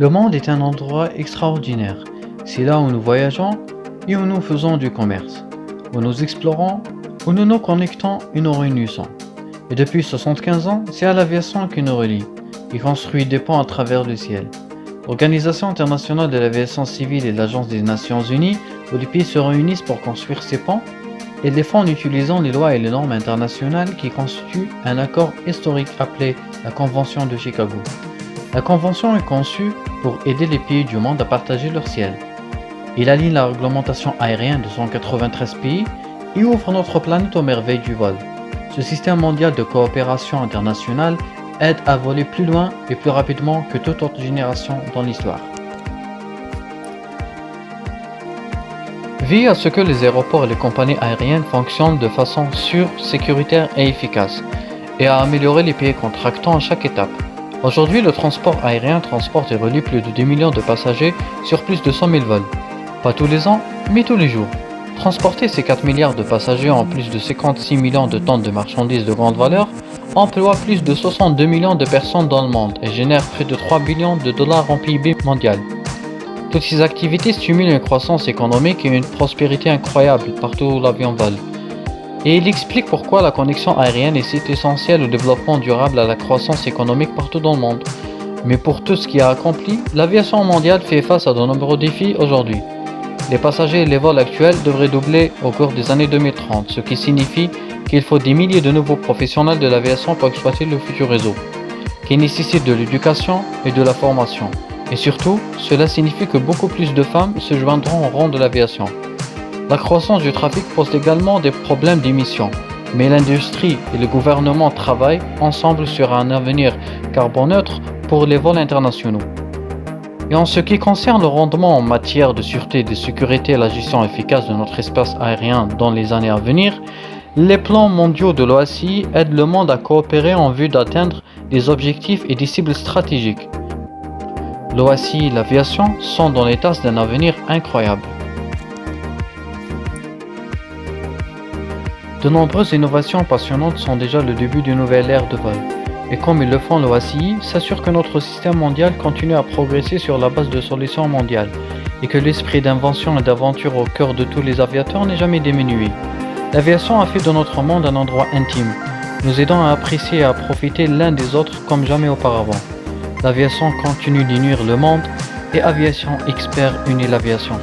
Le monde est un endroit extraordinaire. C'est là où nous voyageons et où nous faisons du commerce, où nous explorons, où nous nous connectons et nous réunissons. Et depuis 75 ans, c'est à l'aviation qui nous relie, qui construit des ponts à travers le ciel. L'Organisation internationale de l'aviation civile et l'Agence des Nations Unies, où les pays se réunissent pour construire ces ponts, et les font en utilisant les lois et les normes internationales qui constituent un accord historique appelé la Convention de Chicago. La Convention est conçue pour aider les pays du monde à partager leur ciel. Il aligne la réglementation aérienne de 193 pays et ouvre notre planète aux merveilles du vol. Ce système mondial de coopération internationale aide à voler plus loin et plus rapidement que toute autre génération dans l'histoire. Veille à ce que les aéroports et les compagnies aériennes fonctionnent de façon sûre, sécuritaire et efficace, et à améliorer les pays contractants à chaque étape. Aujourd'hui, le transport aérien transporte et relie plus de 10 millions de passagers sur plus de 100 000 vols. Pas tous les ans, mais tous les jours. Transporter ces 4 milliards de passagers en plus de 56 millions de tonnes de marchandises de grande valeur emploie plus de 62 millions de personnes dans le monde et génère près de 3 billions de dollars en PIB mondial. Toutes ces activités stimulent une croissance économique et une prospérité incroyable partout où l'avion vole. Et il explique pourquoi la connexion aérienne est si essentielle au développement durable à la croissance économique partout dans le monde. Mais pour tout ce qui a accompli, l'aviation mondiale fait face à de nombreux défis aujourd'hui. Les passagers et les vols actuels devraient doubler au cours des années 2030, ce qui signifie qu'il faut des milliers de nouveaux professionnels de l'aviation pour exploiter le futur réseau, qui nécessite de l'éducation et de la formation. Et surtout, cela signifie que beaucoup plus de femmes se joindront au rang de l'aviation. La croissance du trafic pose également des problèmes d'émissions, mais l'industrie et le gouvernement travaillent ensemble sur un avenir carboneutre pour les vols internationaux. Et en ce qui concerne le rendement en matière de sûreté, de sécurité et la gestion efficace de notre espace aérien dans les années à venir, les plans mondiaux de l'OACI aident le monde à coopérer en vue d'atteindre des objectifs et des cibles stratégiques. L'OACI et l'aviation sont dans les tasses d'un avenir incroyable. De nombreuses innovations passionnantes sont déjà le début d'une nouvelle ère de vol. Et comme ils le font, l'OACI s'assure que notre système mondial continue à progresser sur la base de solutions mondiales et que l'esprit d'invention et d'aventure au cœur de tous les aviateurs n'est jamais diminué. L'aviation a fait de notre monde un endroit intime, nous aidant à apprécier et à profiter l'un des autres comme jamais auparavant. L'aviation continue d'unir le monde et Aviation Expert unit l'aviation.